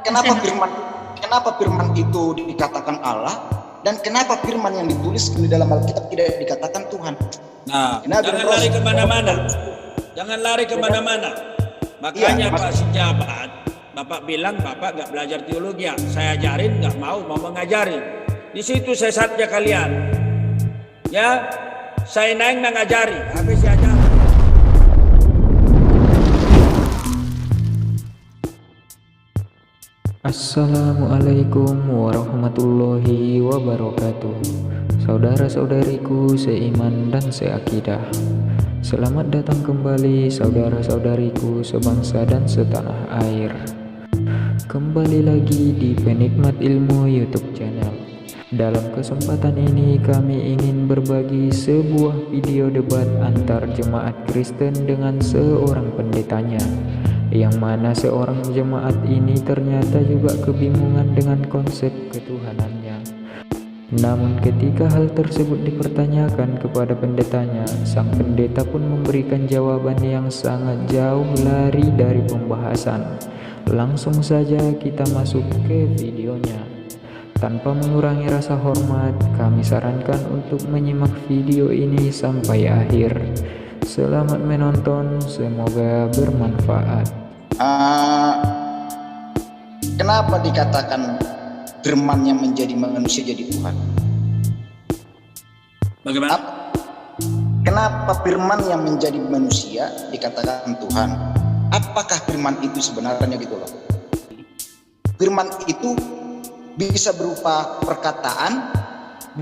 kenapa firman itu dikatakan Allah dan kenapa firman yang ditulis di dalam Alkitab tidak dikatakan Tuhan? Nah, jangan lari kemana-mana. Jangan lari kemana-mana. Makanya Pak Sejabat, Bapak bilang Bapak nggak belajar teologi ya. Saya ajarin nggak mau mengajarin. Di situ sesatnya kalian. Ya, saya naik mengajari, habis saya ajar. Assalamualaikum warahmatullahi wabarakatuh. Saudara-saudariku seiman dan seakidah, selamat datang kembali saudara-saudariku sebangsa dan setanah air. Kembali lagi di Penikmat Ilmu YouTube channel. Dalam kesempatan ini kami ingin berbagi sebuah video debat antar jemaat Kristen dengan seorang pendetanya, yang mana seorang jemaat ini ternyata juga kebingungan dengan konsep ketuhanannya. Namun ketika hal tersebut dipertanyakan kepada pendetanya, sang pendeta pun memberikan jawaban yang sangat jauh lari dari pembahasan. Langsung saja kita masuk ke videonya. Tanpa mengurangi rasa hormat, kami sarankan untuk menyimak video ini sampai akhir. Selamat menonton, semoga bermanfaat. Kenapa dikatakan firman yang menjadi manusia jadi Tuhan? Bagaimana? Kenapa firman yang menjadi manusia dikatakan Tuhan? Apakah firman itu sebenarnya gitu loh? Firman itu bisa berupa perkataan,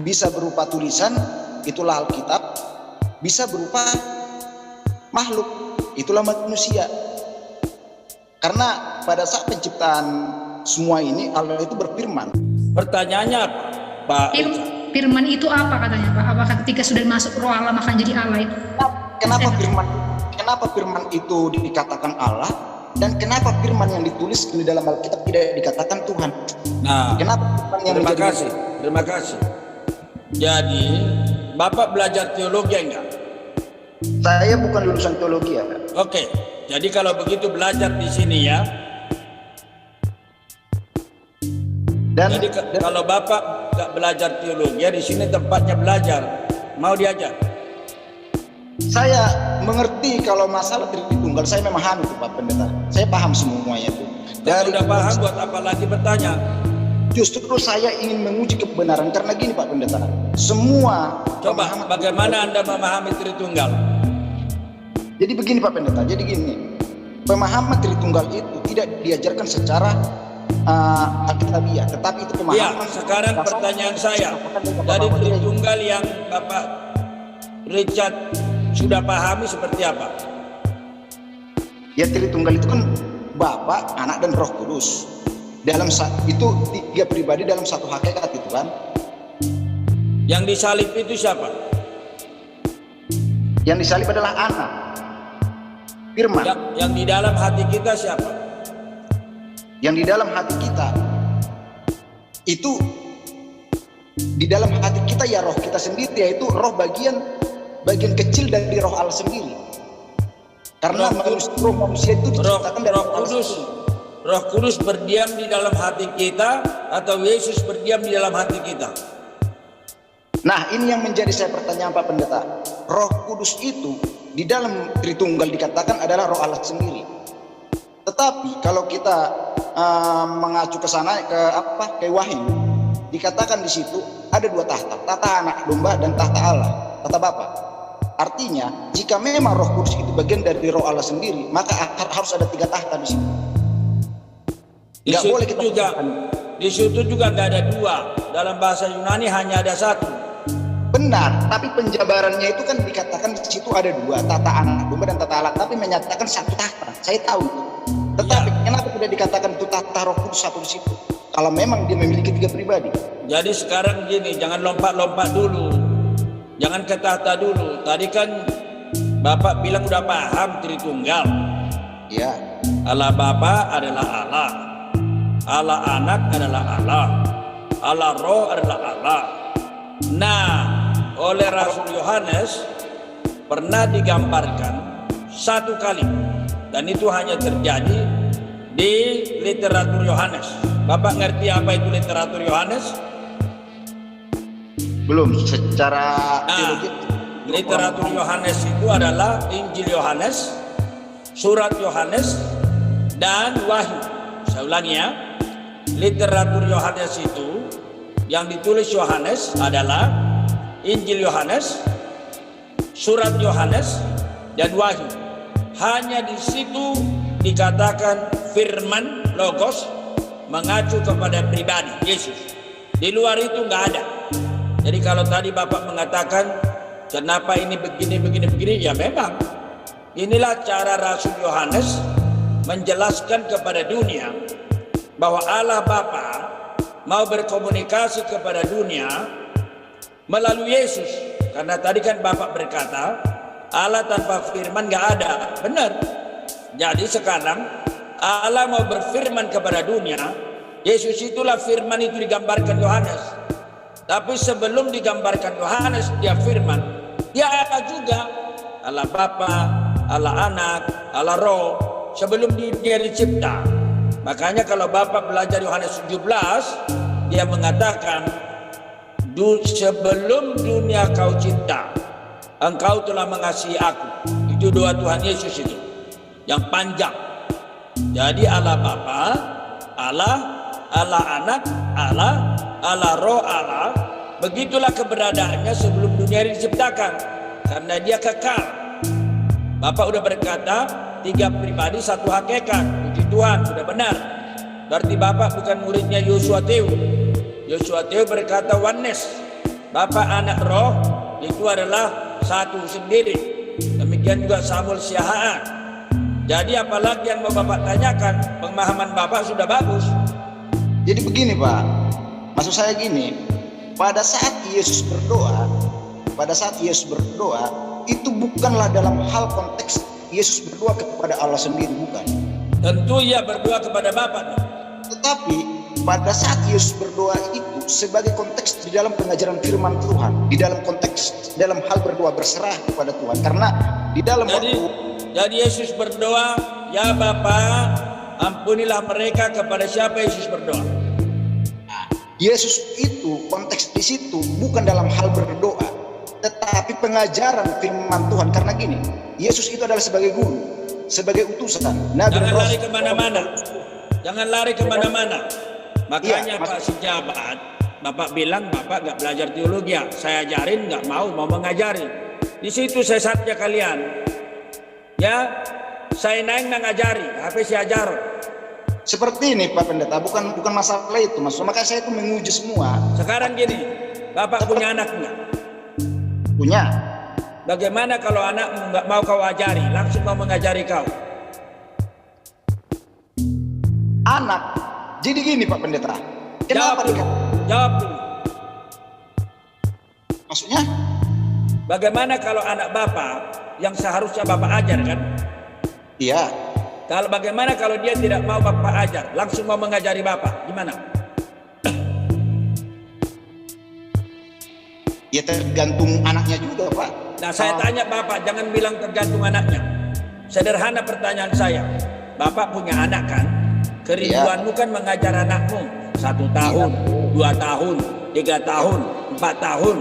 bisa berupa tulisan, itulah Alkitab, bisa berupa makhluk, itulah manusia. Karena pada saat penciptaan semua ini Allah itu berfirman. Pertanyaannya apa, Pak? Firman itu apa katanya, Pak? Apakah ketika sudah masuk roh Allah akan jadi Allah itu? Kenapa firman itu dikatakan Allah dan kenapa firman yang ditulis di dalam Alkitab tidak dikatakan Tuhan? Nah, kenapa firman yang terima kasih. Jadi, Bapak belajar teologi enggak? Saya bukan lulusan teologi ya. Oke, jadi kalau begitu belajar di sini ya. Jadi kalau Bapak nggak belajar teologi ya, di sini tempatnya belajar. Mau diajar? Saya mengerti kalau masalah Tritunggal, saya memahami itu Pak Pendeta. Saya paham semuanya itu. Dari udah paham, buat apa lagi bertanya? Justru saya ingin menguji kebenaran karena gini Pak Pendeta. Semua coba bagaimana Anda memahami Tritunggal? Jadi begini Pak Pendeta, jadi gini, pemahaman Tritunggal itu tidak diajarkan secara alkitabiah, tetapi itu pemahaman. Ya, sekarang pertanyaan saya, dari Tritunggal yang Bapak Richard sudah pahami seperti apa? Ya, Tritunggal itu kan Bapa, Anak, dan Roh Kudus. Dalam itu tiga pribadi dalam satu hakikat itu kan. Yang disalib itu siapa? Yang disalib adalah Anak, Firman. Yang di dalam hati kita siapa? Yang di dalam hati kita itu, di dalam hati kita ya roh kita sendiri, yaitu roh bagian kecil dari roh Allah sendiri. Karena roh manusia itu diciptakan dari roh Kudus. Roh Kudus berdiam di dalam hati kita atau Yesus berdiam di dalam hati kita? Nah, ini yang menjadi saya pertanyaan Pak Pendeta. Roh Kudus itu di dalam Tritunggal dikatakan adalah roh Allah sendiri. Tetapi kalau kita mengacu ke sana ke Wahyu, dikatakan di situ ada dua tahta, tahta Anak Domba dan tahta Allah, tahta Bapa. Artinya, jika memang Roh Kudus itu bagian dari roh Allah sendiri, maka harus ada tiga tahta di situ. Di situ juga nggak ada dua. Dalam bahasa Yunani hanya ada satu. Benar, tapi penjabarannya itu kan dikatakan di situ ada dua, tahta Anak Domba dan tahta Allah, tapi menyatakan satu tahta. Saya tahu itu. Tetapi kenapa tidak dikatakan itu tahta Roh Kudus satu di situ? Kalau memang dia memiliki tiga pribadi. Jadi sekarang gini, jangan lompat-lompat dulu. Jangan ke tahta dulu. Tadi kan Bapak bilang udah paham Tritunggal. Ya. Allah Bapa adalah Allah. Allah Anak adalah Allah. Allah Roh adalah Allah. Nah, oleh Rasul Yohanes pernah digambarkan satu kali, dan itu hanya terjadi di literatur Yohanes. Bapak ngerti apa itu literatur Yohanes? Belum secara Nah, teologi. literatur Yohanes itu adalah Injil Yohanes, surat Yohanes, dan Wahyu. Saya ulangi ya. Literatur Yohanes itu yang ditulis Yohanes adalah Injil Yohanes, surat Yohanes, dan Wahyu. Hanya di situ dikatakan firman logos mengacu kepada pribadi Yesus. Di luar itu nggak ada. Jadi kalau tadi Bapak mengatakan kenapa ini begini, ya memang inilah cara Rasul Yohanes menjelaskan kepada dunia bahwa Allah Bapa mau berkomunikasi kepada dunia melalui Yesus. Karena tadi kan Bapak berkata Allah tanpa firman nggak ada. Benar. Jadi sekarang Allah mau berfirman kepada dunia. Yesus itulah firman itu digambarkan Yohanes. Tapi sebelum digambarkan Yohanes dia firman, dia ada juga Allah Bapa, Allah Anak, Allah Roh sebelum dia dicipta. Makanya kalau Bapak belajar Yohanes 17, dia mengatakan sebelum dunia kau cipta, engkau telah mengasihi aku. Itu doa Tuhan Yesus itu yang panjang. Jadi Allah Bapa, Allah Anak, Allah Roh Allah, begitulah keberadaannya sebelum dunia diciptakan, karena dia kekal. Bapak udah berkata 3 pribadi 1 hakikat. Puji Tuhan, sudah benar. Berarti Bapak bukan muridnya Yosua Teu. Yosua Teu berkata oneness. Bapak Anak Roh itu adalah satu sendiri. Demikian juga Samuel Siahaan. Jadi apalagi yang mau Bapak tanyakan, pemahaman Bapak sudah bagus. Jadi begini Pak, maksud saya gini, pada saat Yesus berdoa, itu bukanlah dalam hal konteks Yesus berdoa kepada Allah sendiri, bukan. Tentu ia berdoa kepada Bapa. Tetapi pada saat Yesus berdoa itu sebagai konteks di dalam pengajaran firman Tuhan, di dalam konteks dalam hal berdoa berserah kepada Tuhan. Karena di dalam jadi Yesus berdoa, ya Bapa, ampunilah mereka. Kepada siapa Yesus berdoa? Yesus itu konteks di situ bukan dalam hal berdoa, tetapi pengajaran firman Tuhan. Karena gini, Yesus itu adalah sebagai guru, sebagai utusan. Jangan lari kemana-mana. Jangan lari kemana-mana. Makanya Iya, Pak Sejabat, Bapak bilang Bapak nggak belajar teologi. Saya ajarin nggak mau mengajari. Di situ sesatnya kalian. Ya, saya naik ngajari, HP saya ajar. Seperti ini Pak Pendeta, bukan masalah itu Mas. Makanya saya itu menguji semua. Sekarang gini, Bapak punya anak nggak? Punya. Bagaimana kalau anakmu nggak mau kau ajari, langsung mau mengajari kau? Anak. Jadi gini Pak Pendeta. Kenapa Jawab dulu. Maksudnya? Bagaimana kalau anak Bapak yang seharusnya Bapak ajar kan? Iya. Kalau bagaimana kalau dia tidak mau Bapak ajar, langsung mau mengajari Bapak, gimana? Ya tergantung anaknya juga Pak. Nah saya tanya Bapak, jangan bilang tergantung anaknya. Sederhana pertanyaan saya. Bapak punya anak kan? Kerinduanmu kan mengajar anakmu 1 tahun, 2 tahun, 3 tahun, 4 tahun.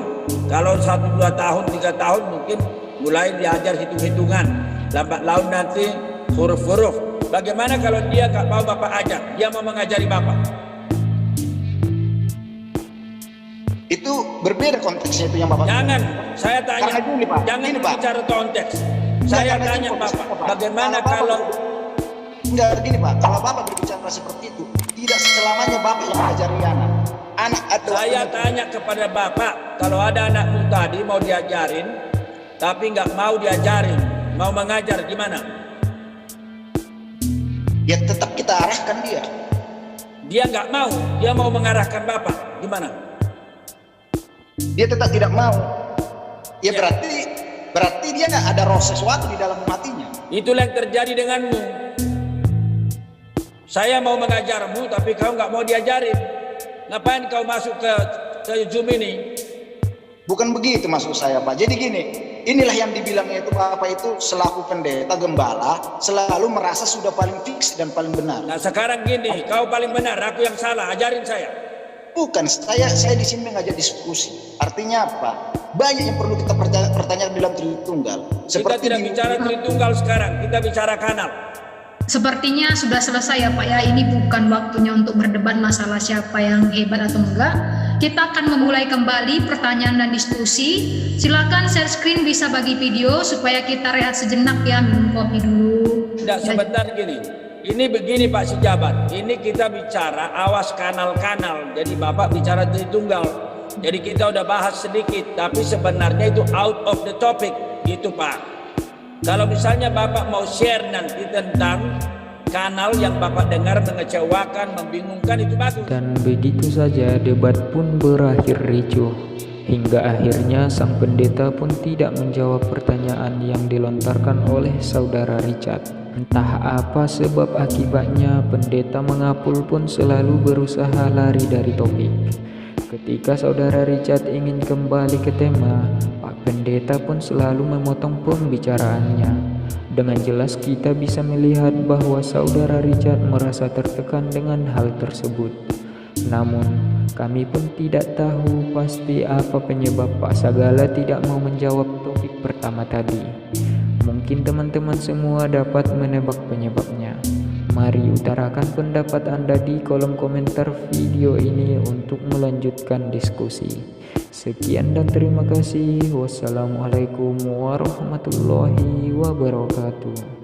Kalau 1, 2 tahun, 3 tahun mungkin mulai diajar hitung-hitungan. Lambat laun nanti huruf-huruf. Bagaimana kalau dia gak mau Bapak ajar, dia mau mengajari Bapak? Itu berbeda konteksnya itu yang Bapak. Jangan, saya tanya. Karena gini, Pak. Jangan Gini, Pak. bicara konteks. Saya karena tanya gini, Bapak, Pak. bagaimana kalau Enggak begini Pak, kalau Bapak berbicara seperti itu, tidak selamanya Bapak yang mengajari anak. Anak ada. saya tanya kepada Bapak, kalau ada anakmu tadi mau diajarin, tapi nggak mau diajarin, mau mengajar gimana? Ya tetap kita arahkan dia. Dia nggak mau, dia mau mengarahkan Bapak, gimana? Dia tetap tidak mau. Ya, Ya. berarti dia nggak ada roh sesuatu di dalam hatinya. Itulah yang terjadi denganmu. Saya mau mengajarmu, tapi kau nggak mau diajarin. Ngapain kau masuk ke Zoom ini? Bukan begitu maksud saya Pak. Jadi gini, inilah yang dibilangnya itu Bapak itu selaku pendeta gembala selalu merasa sudah paling fix dan paling benar. Nah sekarang gini, kau paling benar, aku yang salah, ajarin saya. Bukan, saya di sini ngajak diskusi. Artinya apa? Banyak yang perlu kita pertanyakan dalam Tritunggal. Kita tidak bicara Tritunggal sekarang, kita bicara kanal. Sepertinya sudah selesai ya Pak ya. Ini bukan waktunya untuk berdebat masalah siapa yang hebat atau enggak. Kita akan memulai kembali pertanyaan dan diskusi. Silakan share screen, bisa bagi video supaya kita rehat sejenak ya, minum kopi dulu. Tidak, sebentar gini. Ini begini Pak Sejabat, ini kita bicara awas kanal-kanal. Jadi Bapak bicara Tritunggal. Jadi kita udah bahas sedikit, tapi sebenarnya itu out of the topic, gitu Pak. Kalau misalnya Bapak mau share nanti tentang kanal yang Bapak dengar mengecewakan, membingungkan, itu bagus. Dan begitu saja debat pun berakhir ricuh. Hingga akhirnya sang pendeta pun tidak menjawab pertanyaan yang dilontarkan oleh saudara Richard. Entah apa sebab akibatnya, pendeta mengapul pun selalu berusaha lari dari topik. Ketika saudara Richard ingin kembali ke tema, Pak Pendeta pun selalu memotong pembicaraannya. Dengan jelas kita bisa melihat bahwa saudara Richard merasa tertekan dengan hal tersebut. Namun, kami pun tidak tahu pasti apa penyebab Pak Sagala tidak mau menjawab topik pertama tadi. Mungkin teman-teman semua dapat menebak penyebabnya. Mari utarakan pendapat Anda di kolom komentar video ini untuk melanjutkan diskusi. Sekian dan terima kasih. Wassalamualaikum warahmatullahi wabarakatuh.